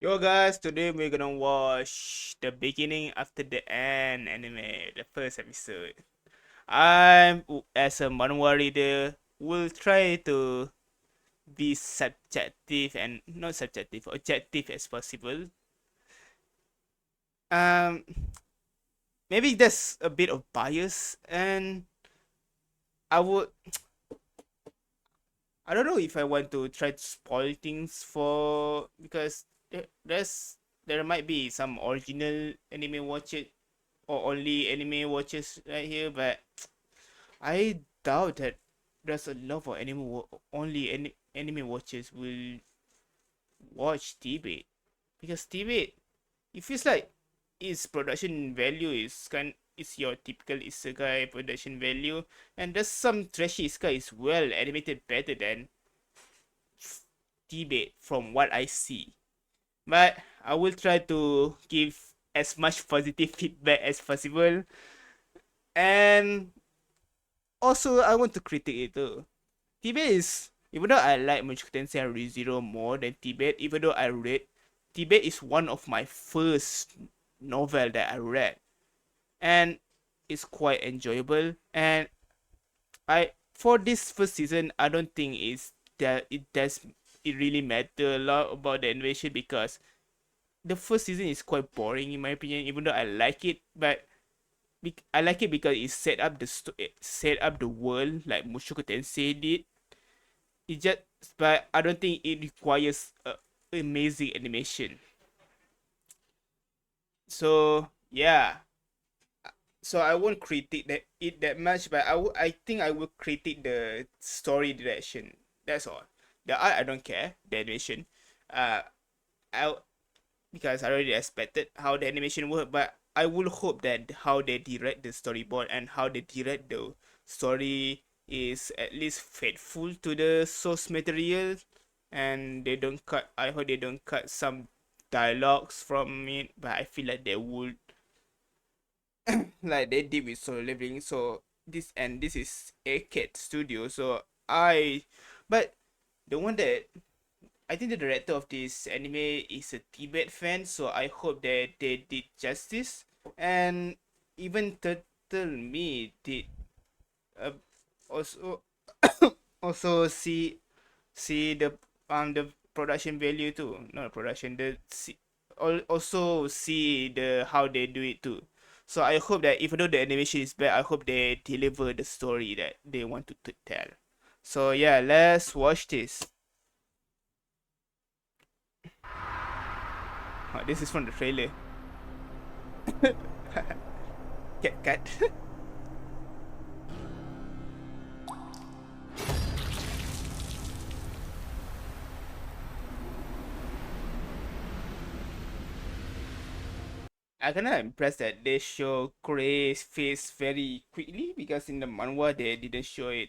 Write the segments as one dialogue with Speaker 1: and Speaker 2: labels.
Speaker 1: Yo guys, today we're gonna watch the beginning after the end anime, the first episode. As a manhwa reader, will try to be subjective and not subjective, objective as possible. Um, Maybe there's a bit of bias, and I would, I don't know if I want to try to spoil things for because there might be some original anime watchers or only anime watchers right here, but I doubt that there's a lot of anime watchers will watch Tibet because Tibet it feels like its production value is your typical isekai production value, and there's some trashy isekai is well animated better than Tibet from what I see. But I will try to give as much positive feedback as possible, and also I want to critique it too. Tibet is, even though I like Mushoku Tensei and ReZero more than Tibet, even though I read Tibet is one of my first novel that I read, and it's quite enjoyable. And I for this first season, I don't think it really matter a lot about the animation because the first season is quite boring in my opinion. Even though I like it, but I like it because it set up the world like Mushoku Tensei did. It just, but I don't think it requires amazing animation. So yeah, so I won't critique that much, but I think I will critique the story direction. That's all. The art I don't care. The animation, uh, I because I already expected how the animation work, but I will hope that how they direct the storyboard and how they direct the story is at least faithful to the source material, and they don't cut. I hope they don't cut some dialogues from it, but I feel like they would, like they did with Solo Leveling. So this is Arcade Studio. So but the one that I think the director of this anime is a Tibet fan, so I hope that they did justice. And even Turtle Me did uh, also also see the production value too. Not production, also see the how they do it too. So I hope that even though the animation is bad, I hope they deliver the story that they want to tell. So yeah, let's watch this. Oh, this is from the trailer. Cat cat. I kinda impressed that they show Gray's face very quickly because in the manhwa they didn't show it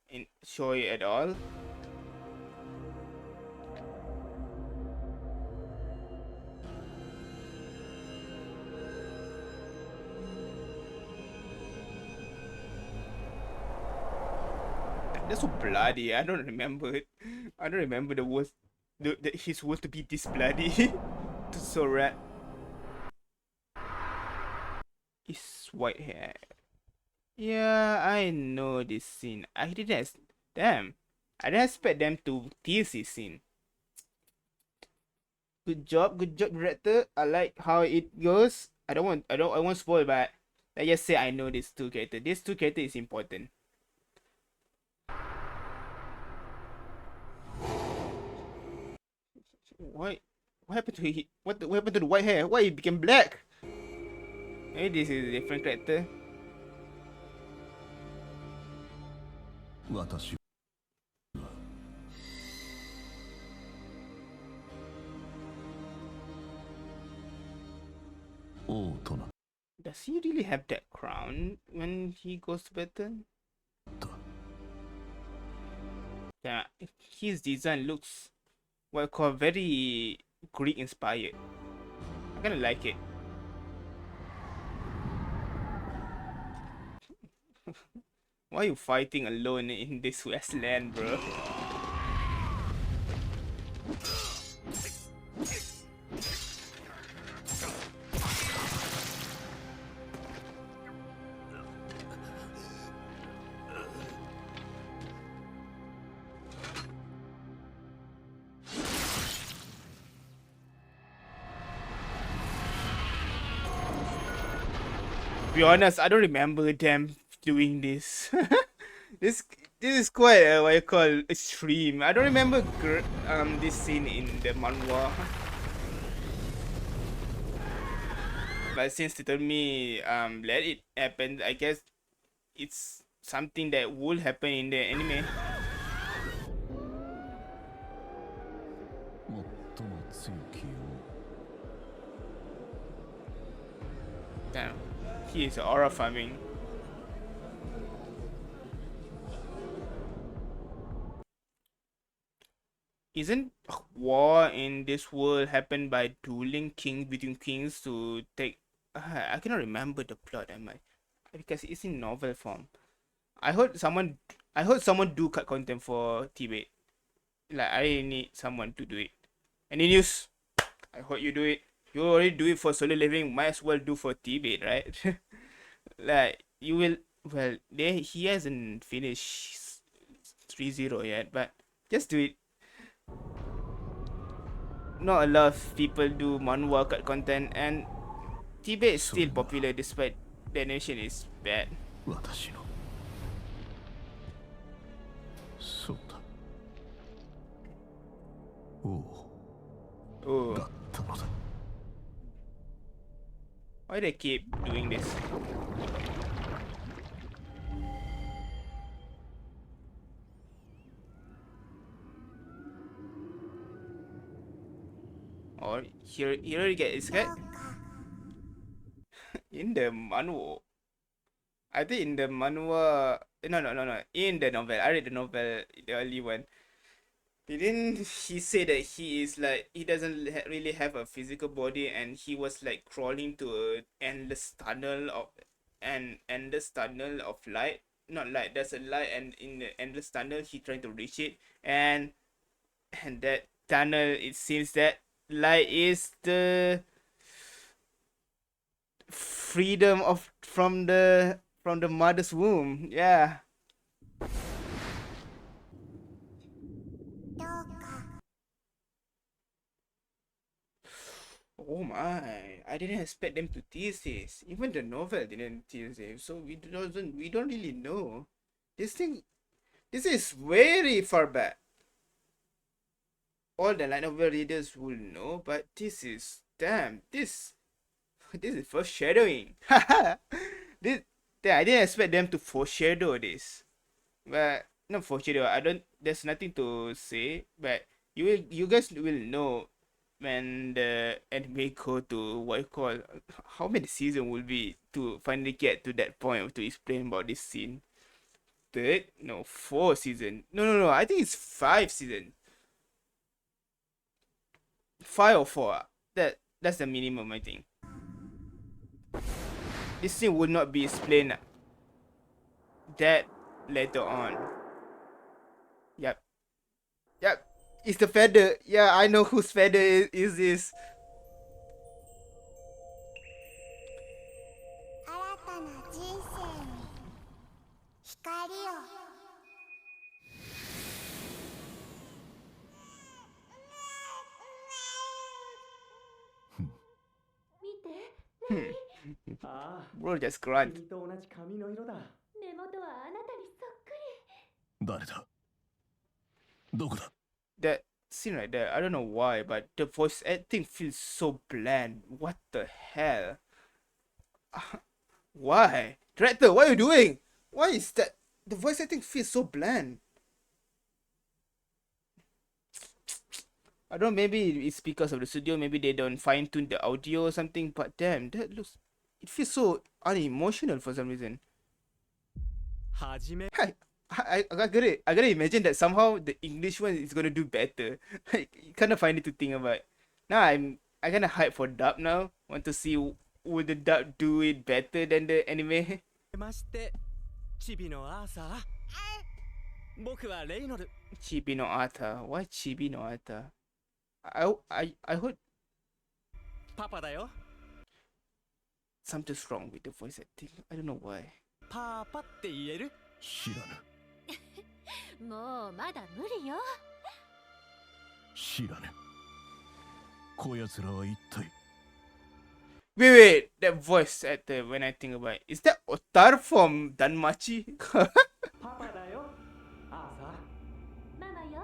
Speaker 1: at all. That's so bloody. I don't remember it. I don't remember his words to be this bloody. To so red. His white hair. Yeah, I know this scene. Damn. I didn't expect them to tease this scene. Good job, director. I like how it goes. I won't spoil, but let's just say I know these two characters. These two characters is important. Why? What happened to what happened to the white hair? Why it became black? Maybe this is a different character.
Speaker 2: 私 王となっ
Speaker 1: Does he really have that crown when he goes to battle?
Speaker 2: た
Speaker 1: Yeah, his design looks well called very Greek inspired. I kinda like it. Why are you fighting alone in this wasteland, bro? be honest, I don't remember them doing this. this this is quite what you call extreme. I don't remember this scene in the manhwa. But since they told me let it happen, I guess it's something that will happen in the anime. Damn, he is aura farming. Isn't war in this world happen by dueling kings between kings to take? I cannot remember the plot. Am I? Because it's in novel form. I heard someone do cut content for Tibet. Like I need someone to do it. Any news? I hope you do it. You already do it for Solo Leveling. Might as well do for Tibet, right? Like you will. Well, he hasn't finished 3-0 yet, but just do it. Not a lot of people do manhwa cut content, and Tibet is still popular despite the animation is bad. Oh. Why they keep doing this? Or here you get his head in the manhwa. I think in the manhwa. No. In the novel, I read the novel, the early one. Didn't he say that he is like he doesn't really have a physical body, and he was like crawling to an endless tunnel of light? Not light. There's a light, and in the endless tunnel, he trying to reach it, and that tunnel. It seems that light is the freedom of from the mother's womb. Yeah. Oh my! I didn't expect them to tease this. Even the novel didn't tease it, so we don't really know. This is very far back. All the light novel readers will know, but this is damn this is foreshadowing. this I didn't expect them to foreshadow this, but not foreshadow. I don't. There's nothing to say, but you guys will know when the anime go to what you call how many season will be to finally get to that point to explain about this scene. Third? No, 4 season. No. I think it's 5 season. 5 or 4. That's the minimum, I think. This scene would not be explained that later on. Yep. It's the feather. Yeah, I know whose feather is this. Bro, just grunt.
Speaker 2: 君と同じ髪の色だ。
Speaker 3: 目元はあなたにそっくり。
Speaker 2: 誰だどこだ
Speaker 1: That scene right there, I don't know why, but the voice acting feels so bland. What the hell? Why? Director, what are you doing? Why is that? The voice acting feels so bland. I don't know, maybe it's because of the studio, maybe they don't fine tune the audio or something, but damn, it feels so unemotional for some reason. I gotta imagine that somehow the English one is gonna do better. I kind of find it to think about. Now I kind of hype for dub now. Want to see would the dub do it better than the anime?
Speaker 4: ましてチビのアーサー僕はレイノル
Speaker 1: Chibi no Ata. Why Chibi no Ata? I heard
Speaker 4: パパだよ
Speaker 1: something's wrong with the voice acting. I don't know why.
Speaker 4: パパって言える
Speaker 2: 知らぬ
Speaker 3: もうまだ無理よ。
Speaker 2: 知らぬこやつらは一体
Speaker 1: Wait, that voice actor, when I think about it, is that Otar from Danmachi?
Speaker 4: パパだよアーサ
Speaker 3: ママよ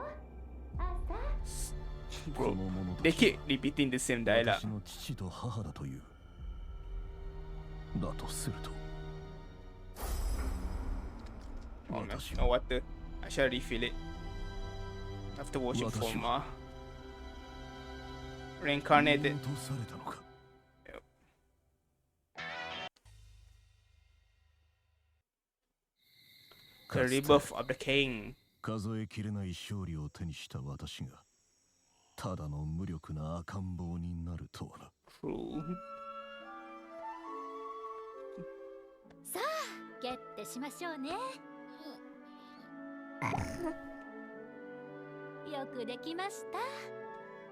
Speaker 3: アーサー
Speaker 1: Bro,
Speaker 2: この者た
Speaker 1: they
Speaker 2: ち
Speaker 1: keep repeating the same dialogue.
Speaker 2: 私の父と母だという。だとすると
Speaker 1: Oh man,
Speaker 2: 私
Speaker 1: no
Speaker 2: は
Speaker 1: water. I shall refill it. After watching
Speaker 2: 私は
Speaker 1: Forma.
Speaker 2: 見
Speaker 1: Reincarnated.
Speaker 2: 落とされたのか。
Speaker 1: The
Speaker 2: かつて
Speaker 1: rebirth of the king.
Speaker 2: 数えきれない勝利を手にした私がただの無力な赤ん坊になるとはな。
Speaker 1: True.
Speaker 3: さあゲッてしましょうねよくできまし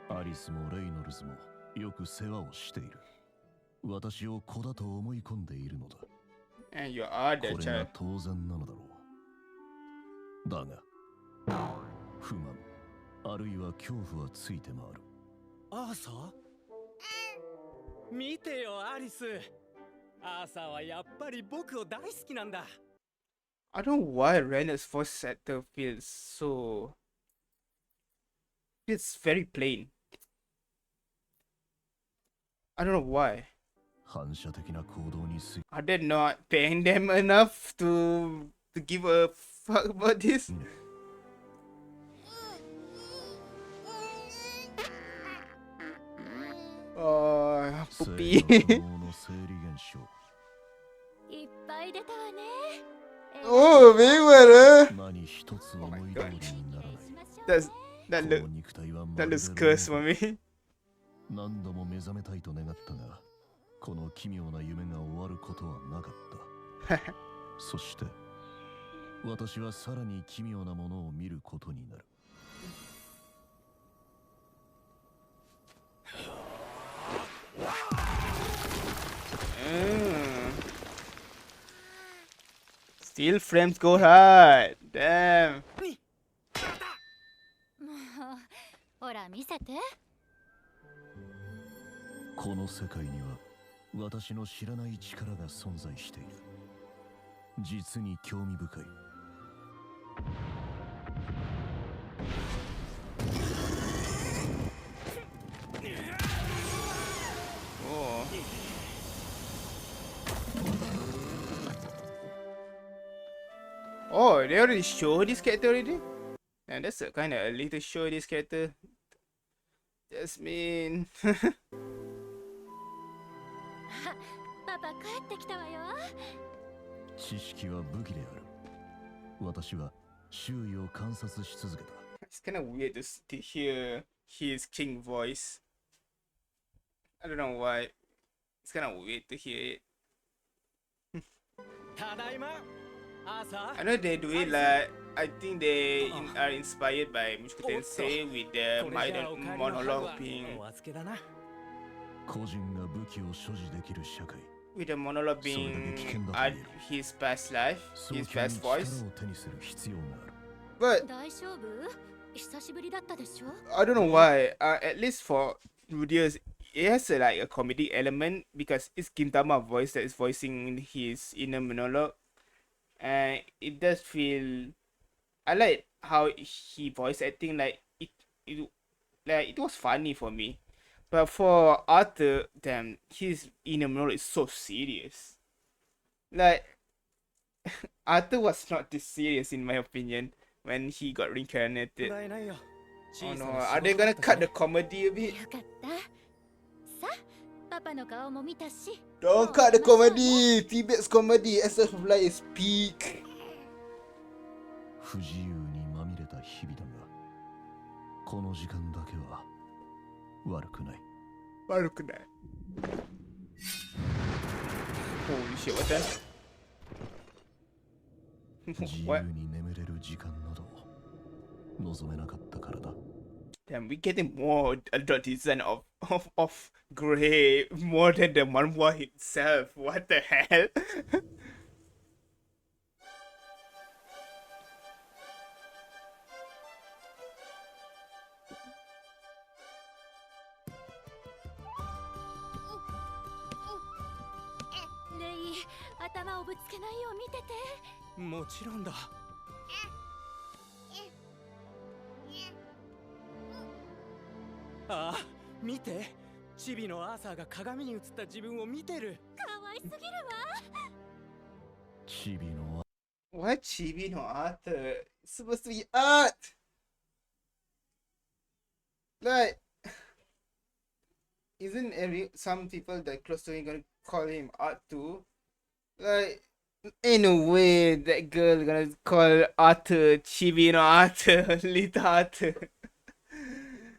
Speaker 3: た
Speaker 2: アリスもレイノルズもよく世話をしている。私を子だと思い込んでいるのだ。
Speaker 1: And you are
Speaker 2: こ
Speaker 1: the
Speaker 2: れが
Speaker 1: child.
Speaker 2: 当然なのだろう。だが不満あるいは恐怖はついて回る。
Speaker 4: アーサー見てよアリスアーサーはやっぱり僕を大好きなんだ
Speaker 1: I don't know why Renner's voice actor feels very plain. I don't know why.
Speaker 2: 反射的な行動にす
Speaker 1: Are they not paying them enough to give a fuck about this? Oh,
Speaker 2: 性
Speaker 1: puppy.
Speaker 2: の可能の生理現象。
Speaker 3: いっぱい出たわね
Speaker 1: Oh, big one,
Speaker 2: 何一つ思
Speaker 1: Oh my
Speaker 2: い通
Speaker 1: God.
Speaker 2: りにならない。
Speaker 3: しましょう
Speaker 1: That's
Speaker 3: ね
Speaker 1: that
Speaker 2: こ
Speaker 1: look
Speaker 2: の肉体はま
Speaker 1: that
Speaker 2: るで
Speaker 1: looks cursed for me.
Speaker 2: 何度も目覚めたいと願ったが、この奇妙な夢が終わることはなかった。そして、私はさらに奇妙なものを見ることになる。
Speaker 1: Mm. Steel frames go hard. Damn.
Speaker 3: もうほら見せて
Speaker 2: この世界には私の知らない力が存在している。実に興味深い。
Speaker 1: Oh. Oh, they already showed this character already? And that's a kind of early to show this character. Jasmine.
Speaker 3: パパ帰ってきたわよ
Speaker 2: 知識は武器である。私は周囲を観察し続けた。
Speaker 1: It's kind of weird to hear his king voice. I don't know why. It's kind of weird to hear it.
Speaker 4: ただいまアーサ
Speaker 1: I
Speaker 4: ー
Speaker 1: know they do it like I think they are inspired by Mushoku Tensei with the
Speaker 4: これじゃあお帰りの春
Speaker 1: monologue
Speaker 4: は
Speaker 1: being
Speaker 4: お預けだな
Speaker 2: 個人が武器を所持できる社会。
Speaker 1: with the monologue being his past life,
Speaker 2: 早
Speaker 1: his
Speaker 2: 急に
Speaker 1: past
Speaker 2: 力
Speaker 1: voice.
Speaker 2: を手にする必要がある。
Speaker 1: But
Speaker 3: 大丈夫久しぶりだったでしょ
Speaker 1: I don't know why. At least for Rudius, it has like a comedic element because it's Gintama voice that is voicing his inner monologue, and it does feel. I like how he voice acting like it was funny for me, but for Arthur, damn, his inner monologue is so serious. Like Arthur was not this serious in my opinion when he got reincarnated.
Speaker 4: 問題ないよ
Speaker 1: Oh
Speaker 4: 小さ
Speaker 1: no,
Speaker 4: な
Speaker 1: are
Speaker 4: 仕
Speaker 1: they
Speaker 4: 事だ
Speaker 1: gonna
Speaker 3: よ
Speaker 1: cut
Speaker 4: った
Speaker 1: the
Speaker 4: ぜ
Speaker 1: comedy a bit?
Speaker 3: かったさあパパの顔も見たし
Speaker 1: Don't cut the comedy! Tibet's comedy as of like is peak.
Speaker 2: 不自由にまみれた日々だが、この時間だけは悪くない。
Speaker 1: Baru kena. Holy shit, what the?
Speaker 2: 自
Speaker 1: What?
Speaker 2: 由に眠れる時間など望めなかったからだ。
Speaker 1: Damn, we getting more adult design of Grey more than the manhwa itself. What the hell?
Speaker 3: 頭をぶつけないよう見てて。
Speaker 4: もちろんだ。ああ、見て。チビのアーサーが鏡に映った自分を見てる。
Speaker 3: 可愛すぎるわ。
Speaker 2: チビの
Speaker 1: What Chibi no Arthur? It's supposed to be art! Like, isn't some people that close to him gonna call him art too? Like, ain't no way that girl gonna call Arthur Chibi no Arthur, little Arthur.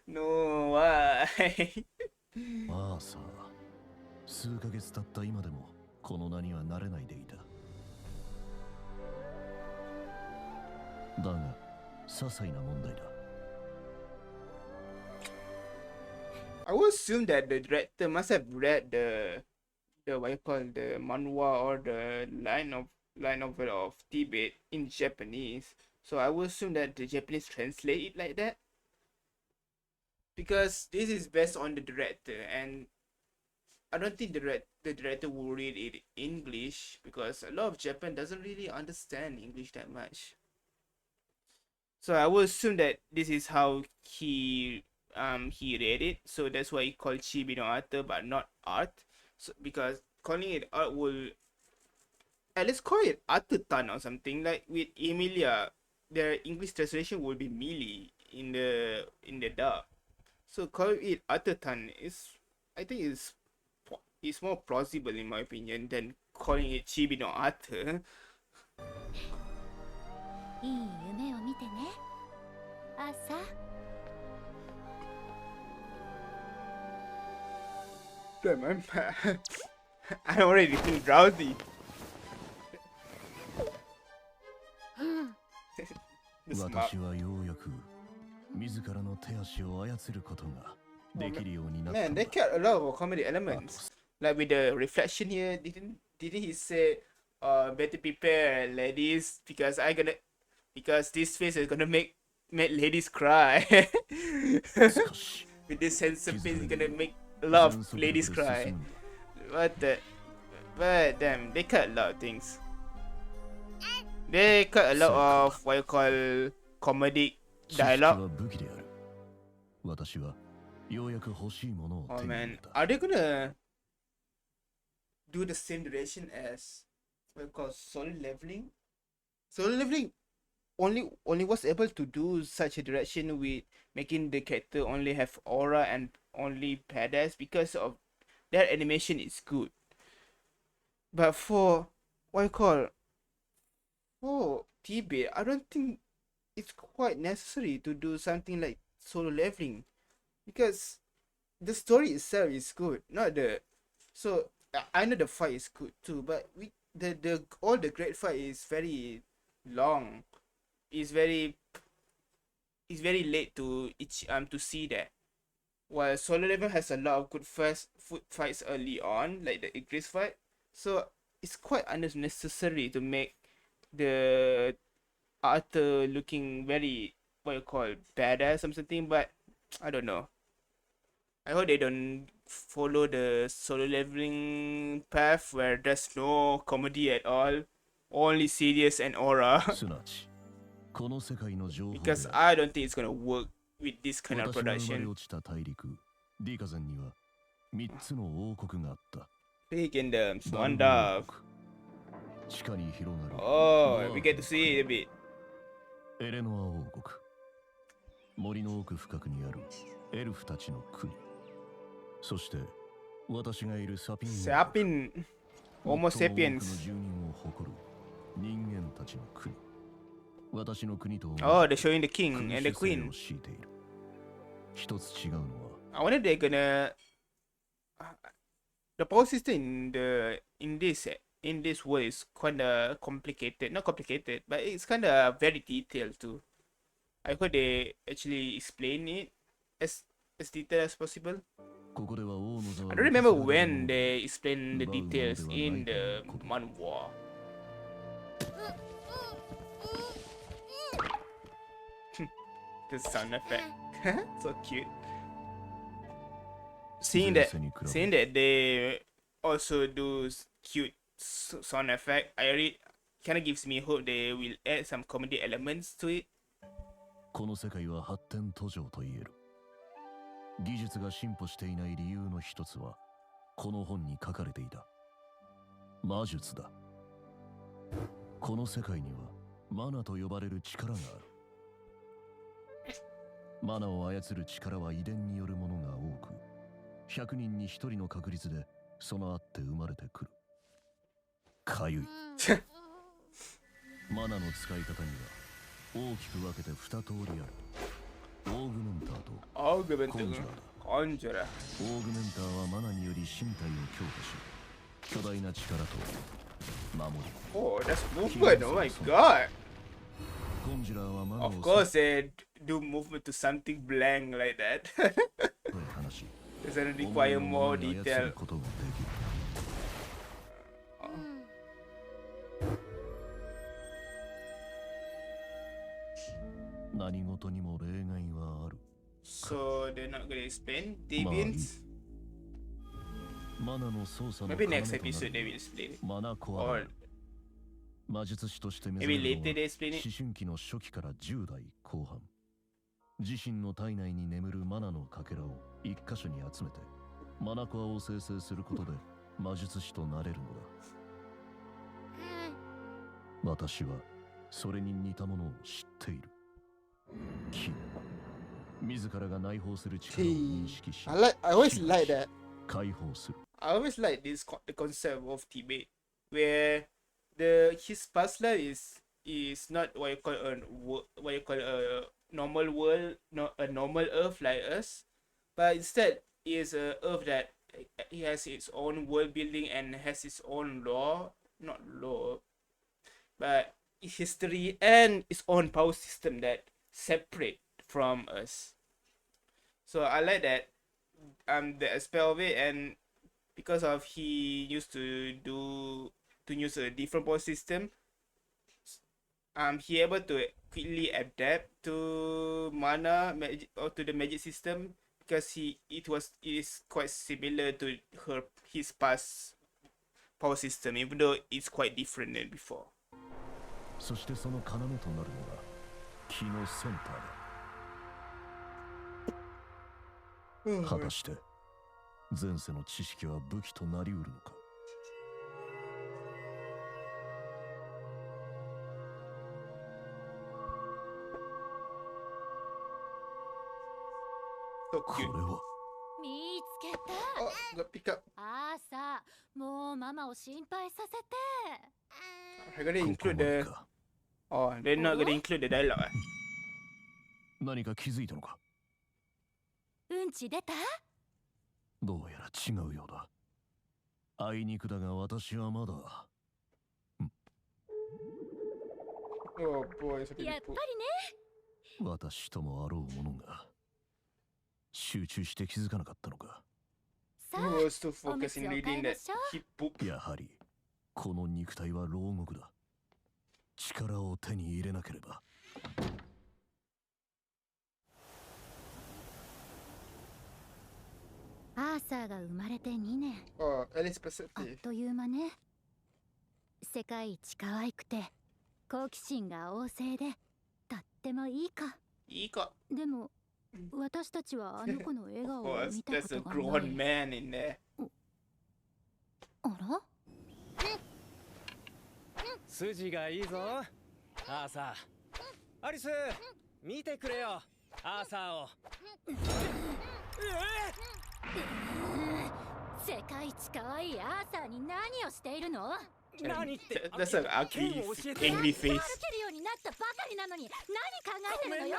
Speaker 1: No, why?
Speaker 2: アーサー、数ヶ月経った今でもこの名には慣れないでいた。だが、些細な問題だ。
Speaker 1: I would assume that the director must have read the what you call the manhwa or the light novel of Tibet in Japanese. So I would assume that the Japanese translate it like that. Because this is based on the director, and I don't think the director will read it in English because a lot of Japan doesn't really understand English that much. So I would assume that this is how he read it. So that's why he called Chibi no art but not art. So because calling it art will at least call it Artutan or something. Like with Emilia, their English translation will be Mili in the dub. So call it Artutan is, I think is more plausible in my opinion than calling it Chibi no art.
Speaker 3: いい夢を見てね。朝。
Speaker 1: Damn, I'm already feeling drowsy. The smart.
Speaker 2: 私はようやく自らの手足を操ることができるようになった
Speaker 1: Man,
Speaker 2: の
Speaker 1: they
Speaker 2: だ。
Speaker 1: kept a lot of comedy elements. Like with the reflection here, didn't he say, better prepare ladies because this face is gonna make ladies cry.
Speaker 2: 少し
Speaker 1: With this sense of face, it's gonna make a lot
Speaker 2: 全
Speaker 1: of
Speaker 2: 速力で
Speaker 1: ladies
Speaker 2: 進
Speaker 1: cry.
Speaker 2: むんだ。
Speaker 1: What the? But damn, they cut a lot of things. They cut a lot of what you call comedic
Speaker 2: 知識
Speaker 1: dialogue.
Speaker 2: は武器である。私はようやく欲しいものを
Speaker 1: Oh
Speaker 2: 手に入れ
Speaker 1: man,
Speaker 2: た。
Speaker 1: are they gonna do the same duration as what you call solo leveling? Solo leveling only was able to do such a direction with making the character only have aura and only badass because of their animation is good. But for what you call Tibet, I don't think it's quite necessary to do something like solo leveling because the story itself is good, not the. So I know the fight is good too, but the all the great fight is very long. It's very late to see that. While Solo Level has a lot of good foot fights early on, like the Igris fight, so it's quite unnecessary to make the Arthur looking very what you call badass or something. But I don't know. I hope they don't follow the solo leveling path where there's no comedy at all, only serious and aura.
Speaker 2: すなわち、この世界の情報で
Speaker 1: Because I don't think it's gonna work with this kind of
Speaker 2: 私が生まれ
Speaker 1: production.
Speaker 2: 落ちた大陸、ディカゼンには3つの王国があった。
Speaker 1: Three Kingdoms,
Speaker 2: バル
Speaker 1: One
Speaker 2: ブ王
Speaker 1: Dog.
Speaker 2: 国、地下に広がる
Speaker 1: Oh, we get to see it a bit.
Speaker 2: エレノア王国、森の奥深くにあるエルフたちの国、そして私がいるサピン王国、
Speaker 1: Sapin, Homo
Speaker 2: 最も多くの
Speaker 1: sapiens.
Speaker 2: 住人を誇る人間たちの国。私の国と
Speaker 1: Oh, they're showing the
Speaker 2: 君
Speaker 1: king
Speaker 2: 主
Speaker 1: and the
Speaker 2: 制
Speaker 1: queen.
Speaker 2: を敷いている。一つ違うのは
Speaker 1: I wonder they're gonna the power system in this world is kinda complicated. Not complicated, but it's kinda very detailed too. I hope they actually explain it as detailed as possible.
Speaker 2: ここでは王の座は
Speaker 1: I don't remember
Speaker 2: 受け継がれる
Speaker 1: when
Speaker 2: ものだ。
Speaker 1: they explain the
Speaker 2: 奪うもの
Speaker 1: details
Speaker 2: では
Speaker 1: in
Speaker 2: ないと
Speaker 1: the
Speaker 2: いうこと。
Speaker 1: manhwa. The sound effect. So cute. Seeing
Speaker 2: 前
Speaker 1: that
Speaker 2: 世に比べ
Speaker 1: seeing that they also do cute sound effect. I really kind of gives me hope they will add some comedy elements to it.
Speaker 2: この世界は発展途上と言える。技術が進歩していない理由の一つはこの本に書かれていた魔術だ。この世界にはマナと呼ばれる力がある。マナを操る力は遺伝によるものが多く、100人に1人の確率で備わって生まれてくる。かゆい。マナの使い方には大きく分けて2通りある。オーグメンターと
Speaker 1: Augment
Speaker 2: コンジュラーだ。
Speaker 1: Conjurer.
Speaker 2: オーグメンターはマナにより身体を強化し、巨大な力と守り。
Speaker 1: Oh, that's movement. Oh my god.
Speaker 2: コンジュラーはマナを
Speaker 1: Of course, they do movement to something blank like that.
Speaker 2: 外へ話し、
Speaker 1: Doesn't
Speaker 2: 本
Speaker 1: require
Speaker 2: 物の
Speaker 1: more
Speaker 2: マナに操
Speaker 1: detail.
Speaker 2: ることができる。何事にも例外はある。
Speaker 1: So they're not gonna explain deviants.
Speaker 2: マナの操作の
Speaker 1: Maybe
Speaker 2: 要
Speaker 1: next
Speaker 2: とな
Speaker 1: episode
Speaker 2: る
Speaker 1: they will explain it.
Speaker 2: マナコア
Speaker 1: Or
Speaker 2: 魔術師として目
Speaker 1: maybe
Speaker 2: 覚め
Speaker 1: later
Speaker 2: る
Speaker 1: they explain
Speaker 2: のは
Speaker 1: it.
Speaker 2: 思春期の初期から10代後半。自身の体内に眠るマナのかけらを一箇所に集めてマナコアを生成することで魔術師となれるのだ。私はそれに似たものを知っている。キ自らが内包する力を認識し
Speaker 1: I always like that.
Speaker 2: 解放する。
Speaker 1: I always like this the concept of Tibet, where his past life is not what you call a normal world, not a normal Earth like us, but instead is a Earth that it has its own world building and has its own not law, but history and its own power system that separate from us. So I like that the aspect of it, and because of he used to use a different power system, he able to quickly adapt to mana magic or to the magic system because it is quite similar to his past power system, even though it's quite different than before.
Speaker 2: そしてその要となるのが気のセンターだ。果たして前世の知識は武器となりうるのか。
Speaker 1: So
Speaker 2: こ
Speaker 1: cute.
Speaker 2: れは
Speaker 3: 見つけた。
Speaker 1: Oh, got pick up.
Speaker 3: あーさ、もうママを心配させて。
Speaker 1: I'm gonna
Speaker 2: ここ
Speaker 1: include
Speaker 2: まで
Speaker 1: the.
Speaker 2: か。
Speaker 1: Oh, they're not gonna include the dialogue.
Speaker 2: 何か気づいたのか。
Speaker 3: うんち出た？
Speaker 2: どうやら違うようだ。あいにくだが私はまだ。
Speaker 1: Oh boy, something
Speaker 3: やっぱ
Speaker 1: to
Speaker 3: り
Speaker 1: put.
Speaker 3: ね。
Speaker 2: 私ともあろうものが集中して気づかなかったのか。
Speaker 3: さ
Speaker 1: He was too
Speaker 3: おむつ
Speaker 1: focused in
Speaker 3: を替え
Speaker 1: reading
Speaker 3: ま
Speaker 1: that
Speaker 3: しょう。
Speaker 1: he pooped.
Speaker 2: やはりこの肉体は牢獄だ。力を手に入れなければ。
Speaker 3: アーサーが生まれて2年。
Speaker 1: Oh, Alice
Speaker 3: あっ
Speaker 1: perceptive.
Speaker 3: という間ね。世界一可愛くて好奇心が旺盛でとってもいい子。
Speaker 1: いい子。
Speaker 3: でも私たちはあの子の笑顔
Speaker 1: Oh,
Speaker 3: を
Speaker 1: that's,
Speaker 3: 見たこ
Speaker 1: that's a
Speaker 3: とがな
Speaker 1: grown
Speaker 3: い。
Speaker 1: man in there.
Speaker 3: あら？
Speaker 4: 筋がいいぞアーサー。アリス見てくれよアーサーを。
Speaker 3: 世界一可愛いアーサーに何をしているの？
Speaker 4: 何って
Speaker 1: That's an ugly,
Speaker 4: 剣を教えて
Speaker 1: angry
Speaker 3: 歩
Speaker 1: face.
Speaker 3: けるようになったばかりなのに何考えてるのよ。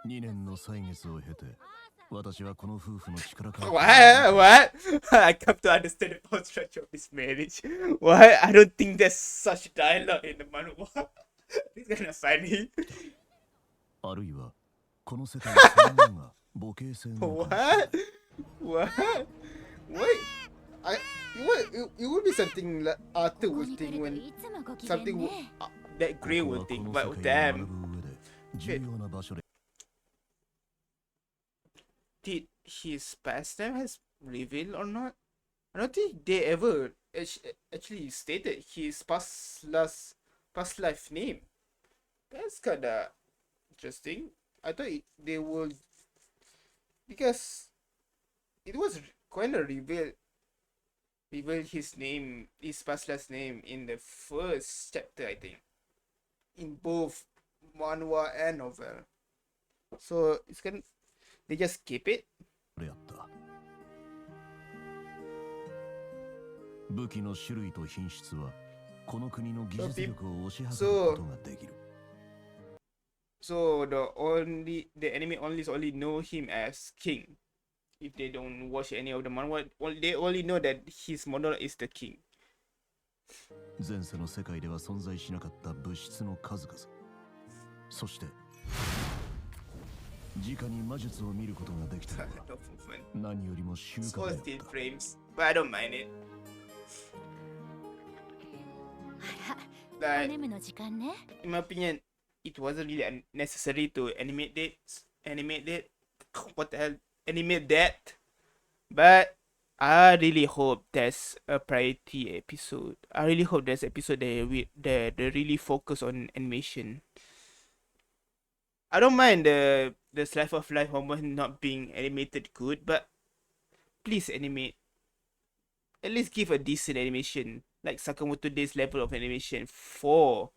Speaker 2: 2年の歳月を経て私はこの夫婦の力から
Speaker 1: What? I come to understand the post structure of this marriage. What? I don't think there's such dialogue in the manhwa. It's kind of funny.
Speaker 2: あるいはこの世界そのものが母系性なのかもしれない
Speaker 1: What? What? What? It would be something like Arthur
Speaker 3: ここ
Speaker 1: would
Speaker 3: に来
Speaker 1: think
Speaker 3: ると
Speaker 1: when
Speaker 3: いつもご機嫌
Speaker 1: something
Speaker 3: ね。
Speaker 1: that Grey
Speaker 2: ここ
Speaker 1: would
Speaker 2: は
Speaker 1: think,
Speaker 2: こ
Speaker 1: but
Speaker 2: の世界を学
Speaker 1: damn,
Speaker 2: ぶ上で重要な場所で
Speaker 1: did his past time has revealed or not? I don't think they ever actually stated his past life name. That's kinda interesting. I thought they will, because it was kinda reveal his past last name in the first chapter, I think, in both manhwa and novel. So they just keep it.
Speaker 2: であった。武器の種類と品質はこの国の技術力を推し量ることができる。
Speaker 1: So the enemy only know him as king. If they don't watch any of the manhwa, they only know that his model is the king.
Speaker 2: 前世の世界では存在しなかった物質の数々。そして直に魔術を見ることができたのは
Speaker 1: No movement.
Speaker 2: 何よりも収穫
Speaker 1: All
Speaker 2: であ
Speaker 1: still
Speaker 2: った。
Speaker 1: frames, but I don't mind it.
Speaker 3: あら、お
Speaker 1: But
Speaker 3: 眠の時間ね。
Speaker 1: in my opinion, it wasn't really necessary to animate it. What the hell? Animate that. But I really hope there's a priority episode. I really hope there's episode that they really focus on animation. I don't mind the slice of life moment not being animated good, but please animate. At least give a decent animation, like Sakamoto Days level of animation for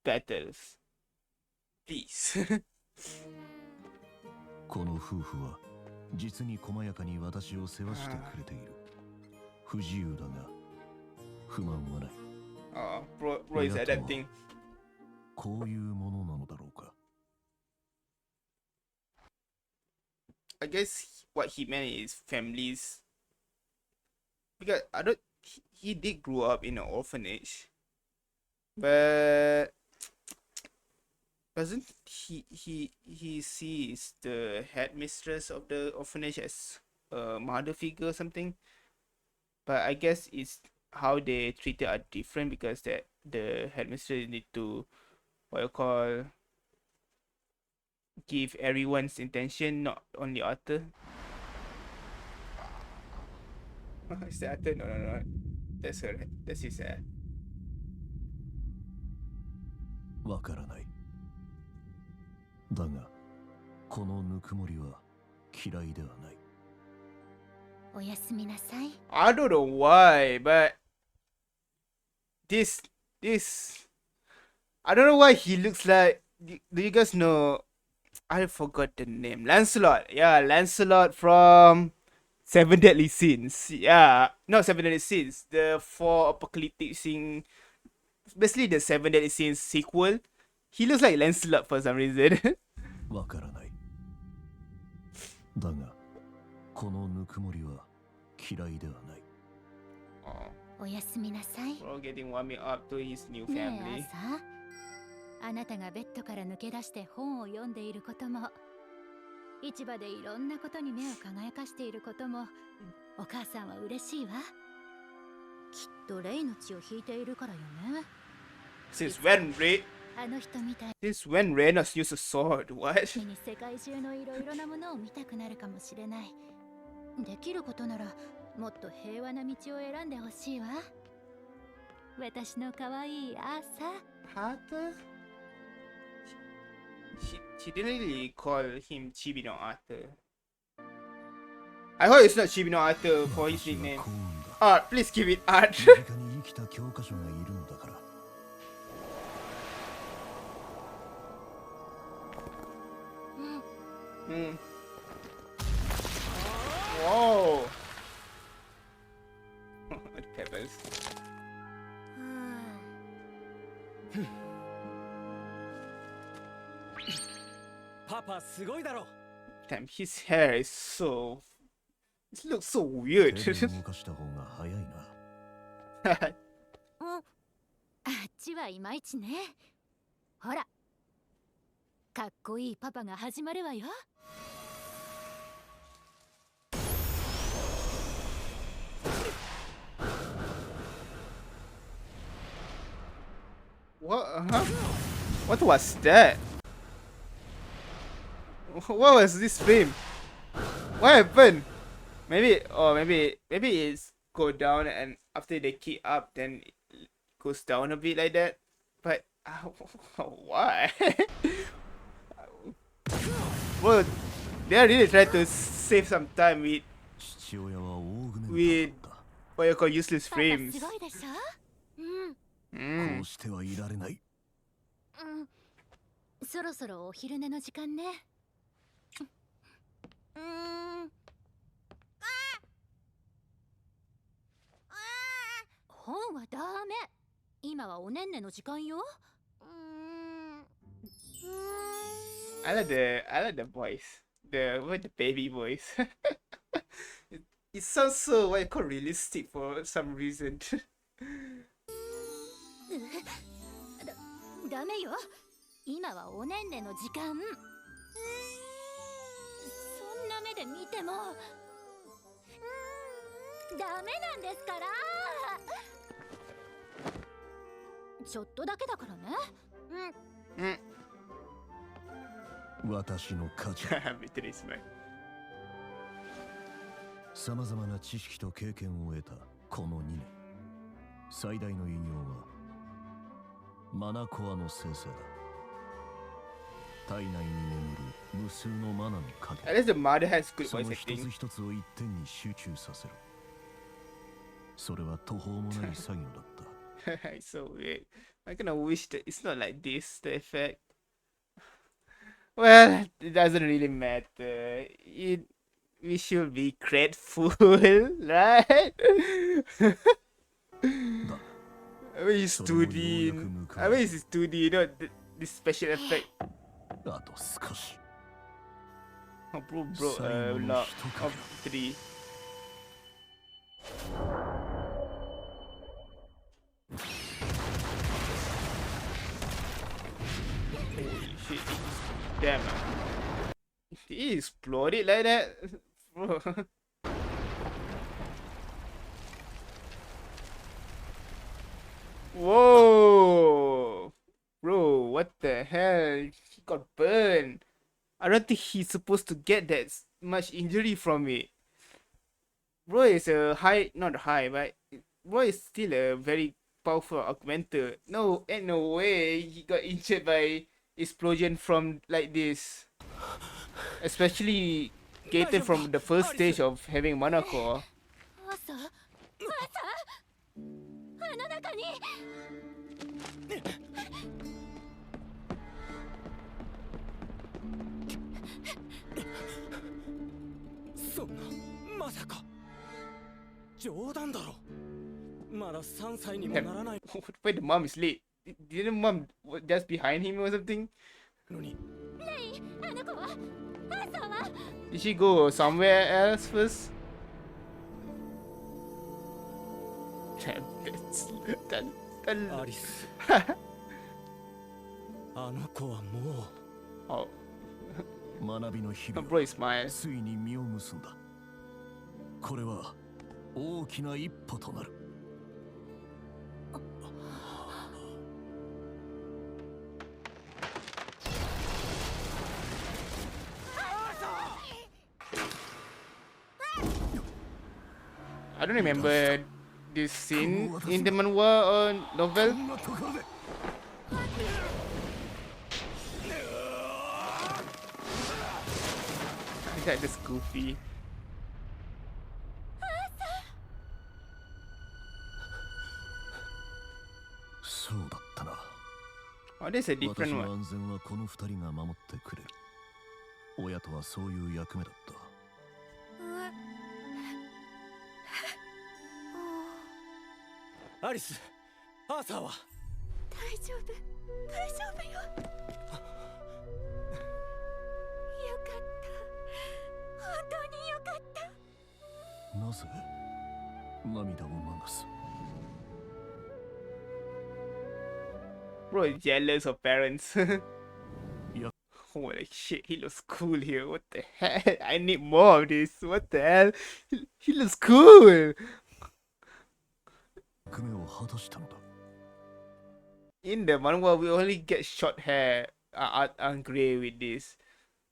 Speaker 1: battles. Please.
Speaker 2: この夫婦は実に細やかに私を世話してくれている。不自由だが不満はない。
Speaker 1: Bro is adapting.
Speaker 2: こういうものなのだろうか。
Speaker 1: I guess what he meant is families. Because I don't. He did grow up in an orphanage, but doesn't he sees the headmistress of the orphanage as a mother figure or something? But I guess it's how they treat it are different, because that the headmistress need to, what you call, give everyone's intention, not only Arthur. Is that Arthur? No. That's her. That's his hair.
Speaker 2: わからない。だがこのぬくもりは嫌いではない。
Speaker 3: おやすみなさい。
Speaker 1: I don't know why, but this I don't know why he looks like. Do you guys know? I forgot the name. Lancelot. Yeah, Lancelot from Seven Deadly Sins. Yeah, not Seven Deadly Sins. The four apocalyptic sins. Basically, the Seven Deadly Sins sequel. He looks like Lancelot for some reason.
Speaker 2: わからない。だがこのぬくもりは嫌いではない。
Speaker 3: おやすみなさい。
Speaker 1: Bro getting warming up to his new
Speaker 3: ね
Speaker 1: family.
Speaker 3: え朝、あなたがベッドから抜け出して本を読んでいることも、市場でいろんなことに目を輝かしていることも、お母さんは嬉しいわ。きっとレイの血を引いているからよね。
Speaker 1: Since when Reynos used a sword? What?
Speaker 3: に世界中のいろいろなものを見たくなるかもしれない。できることならもっと平和な道を選んでほしいわ。私の可愛いアーサー。
Speaker 1: Arthur? She didn't really call him Chibi no Arthur. I hope it's not Chibi no Arthur for his
Speaker 2: 私は
Speaker 1: nickname.
Speaker 2: 幸運だ。
Speaker 1: Art, please give it Art.
Speaker 2: 身近に生きた教科書がいるのだから。
Speaker 1: Whoa. The peppers.
Speaker 4: パパすごいだろ。
Speaker 1: Damn, his hair is so. It looks so weird.
Speaker 2: 手で動かした方が早いな。
Speaker 3: あっちはいまいちね。ほら、かっこいいパパが始まるわよ。
Speaker 1: What? What was that? What was this frame? What happened? Maybe it's go down, and after they key up, then it goes down a bit like that. But why? Well, they are really trying to save some time with
Speaker 2: 父親は大組
Speaker 1: with
Speaker 2: だった
Speaker 1: what you call useless
Speaker 3: パパ
Speaker 1: frames.
Speaker 3: すごいでしょ。うん、
Speaker 2: こ
Speaker 1: Mm.
Speaker 2: うしてはいられない
Speaker 3: うん、そろそろお昼寝の時間ね。本はダメ。今はおねんねの時間よ。
Speaker 1: I like the voice, the baby voice. it sounds so what you call realistic for some reason.
Speaker 3: ダメよ。今はおねんねの時間。そんな目で見てもダメなんですから。ちょっとだけだからね。
Speaker 2: 私の価値
Speaker 1: Beatriz, man.
Speaker 2: さまざまな知識と経験を得たこの2年最大の偉業はマナコアの生成だ体内に眠る無数のマナの
Speaker 1: At
Speaker 2: 影
Speaker 1: least the mother has good
Speaker 2: そ
Speaker 1: voice
Speaker 2: の一つ
Speaker 1: acting.
Speaker 2: 一つを一点に集中させるそれは途方もない作業だった
Speaker 1: It's so weird. I kind of wish that it's not like this, the effect. Well, it doesn't really matter. We should be grateful, right? I mean, he's
Speaker 2: それもようやく
Speaker 1: studying.
Speaker 2: 報わ
Speaker 1: I
Speaker 2: れ
Speaker 1: mean, he's studying, you know, this special effect.
Speaker 2: あと少し
Speaker 1: Oh, bro,
Speaker 2: Simon
Speaker 1: lot
Speaker 2: Stoker.
Speaker 1: of 3. Holy shit. Damn. He exploded like that? Bro. Whoa. Bro, what the hell? He got burned. I don't think he's supposed to get that much injury from it. Bro is a high, not high, but bro is still a very powerful augmenter. No, ain't no way he got injured by explosion from like this. Especially getting from the first stage of having mana core.
Speaker 3: 朝あの中に。
Speaker 4: そんなまさか冗談だろまだ3歳にもならない
Speaker 1: Wait, the mom is late. Didn't mom just behind him or something?
Speaker 4: のに
Speaker 3: レイ、あの子は朝は
Speaker 1: Did she go somewhere else first? Damn, that
Speaker 4: アリスあの子はも
Speaker 1: oh,
Speaker 2: 学びの日
Speaker 1: my
Speaker 2: 々
Speaker 1: bro is mine.
Speaker 2: ついに実を結んだこれは大きな一歩となる
Speaker 1: I don't remember this scene in the manhwa or
Speaker 2: こ
Speaker 1: novel.
Speaker 2: んなところで
Speaker 1: I got this goofy.
Speaker 2: そうだったな
Speaker 1: Oh, there's a
Speaker 2: 私
Speaker 1: different
Speaker 2: の
Speaker 1: one.
Speaker 2: 安全はこの二人が守ってくれる親とはそういう役目だった
Speaker 4: うアリスアーサーは
Speaker 3: 大丈夫大丈夫よ。よかった本当によかった。
Speaker 2: なぜ涙を流す
Speaker 1: Bro is jealous of parents.
Speaker 2: Yup.
Speaker 1: Holy shit, he looks cool here. What the hell? I need more of this. What the hell? He looks cool.
Speaker 2: 役目を果たしたのだ
Speaker 1: In the manhwa, we only get short hair, gray with this.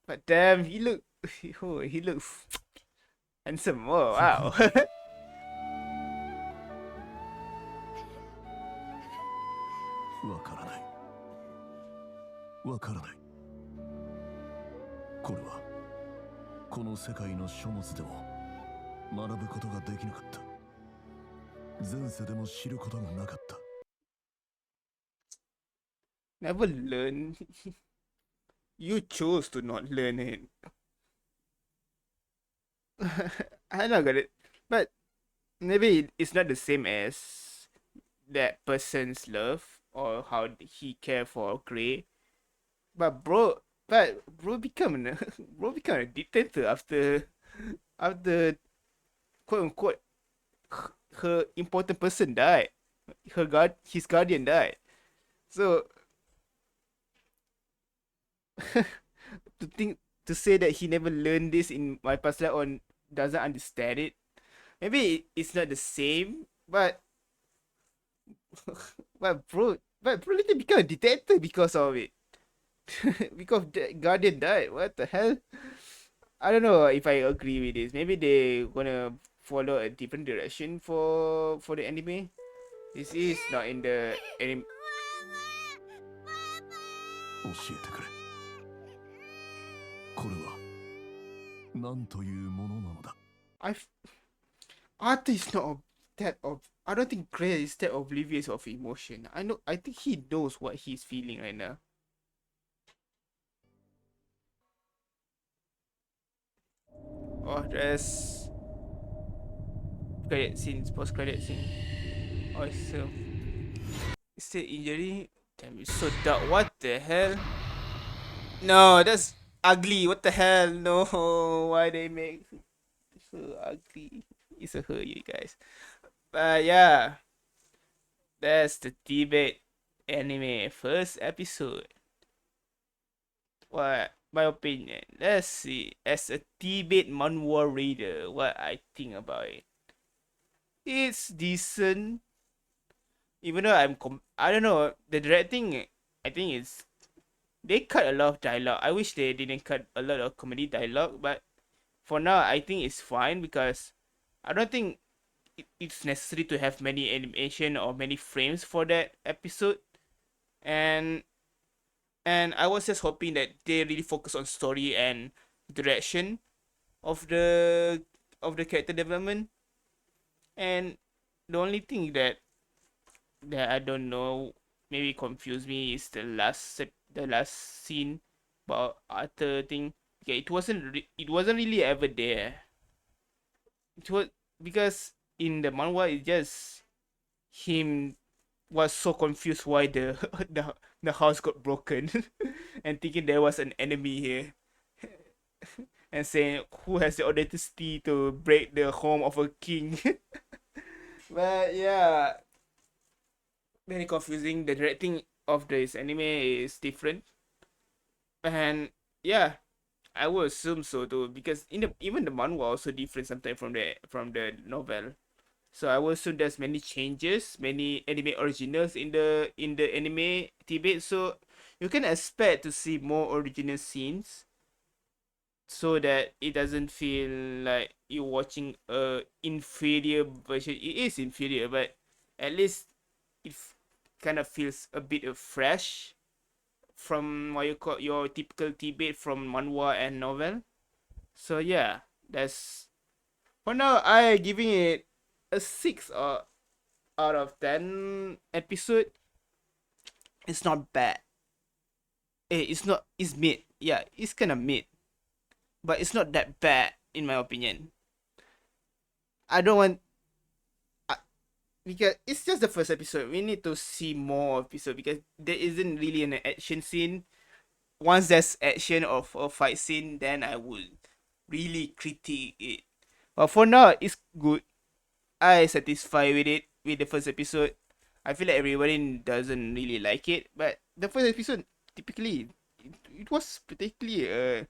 Speaker 1: But damn, he looks handsome. Oh, wow.
Speaker 2: わからない。これはこの世界の書物でも学ぶことができなかった。前世でも知ることがなかった。
Speaker 1: Never learn. You chose to not learn it. I don't get it. But maybe it's not the same as that person's love or how he care for Grey. But bro become bro become a dictator after quote unquote her important person died. His guardian died. So to say that he never learned this in my past life or doesn't understand it, maybe it's not the same, but bro literally become a dictator because of it. Because the guardian died. What the hell? I don't know if I agree with this. Maybe they gonna follow a different direction for the anime. This is not in the anime.
Speaker 2: 教えてくれ。これは何というものなのだ。
Speaker 1: Arthur is not that of. I don't think Grey is that oblivious of emotion. I think he knows what he's feeling right now. Oh, there's credit scenes, post credit scene. Awesome. Still injury. Damn, it's so dark. What the hell? No, that's ugly. What the hell? No, why they make so ugly? It's a her, you guys. But yeah, that's the debate anime first episode. What my opinion? Let's see. As a debate manhwa reader, what I think about it. It's decent. Even though I don't know, the directing, I think it's they cut a lot of dialogue. I wish they didn't cut a lot of comedy dialogue, but for now I think it's fine because I don't think it's necessary to have many animation or many frames for that episode. And I was just hoping that they really focus on story and direction of the character development. And the only thing that I don't know, maybe confused me, is the last scene about Arthur thing. Okay, it wasn't really ever there. It was because in the manhwa it just him was so confused why the the house got broken and thinking there was an enemy here and saying who has the audacity to break the home of a king. But yeah, very confusing. The directing of this anime is different, and yeah, I would assume so too because even the manhwa also different sometimes from the novel. So I will assume there's many changes, many anime originals in the anime debate. So you can expect to see more original scenes, so that it doesn't feel like you're watching a inferior version. It is inferior, but at least it kind of feels a bit of fresh from what you call your typical debate from manhwa and novel. So yeah, that's for now. I giving it a 6 or out of 10 episode. It's not bad. It's not. It's mid. Yeah, it's kind of mid, but it's not that bad in my opinion. I don't want because it's just the first episode. We need to see more episode because there isn't really an action scene. Once there's action of a fight scene, then I would really critique it. But for now, it's good. I satisfied with it with the first episode. I feel like everybody doesn't really like it, but the first episode typically it was particularly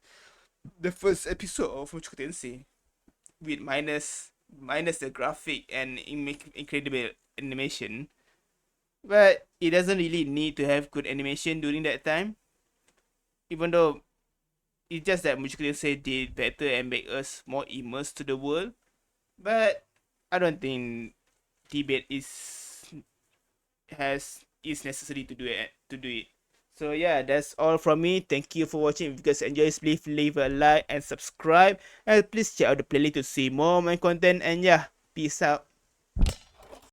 Speaker 1: the first episode of Mushoku Tensei with minus the graphic and incredible animation, but it doesn't really need to have good animation during that time. Even though it's just that Mushoku Tensei did better and make us more immersed to the world, but I don't think debate is necessary to do it. So yeah, that's all from me. Thank you for watching. If you guys enjoy, please leave a like and subscribe. And please check out the playlist to see more of my content. And yeah, peace out.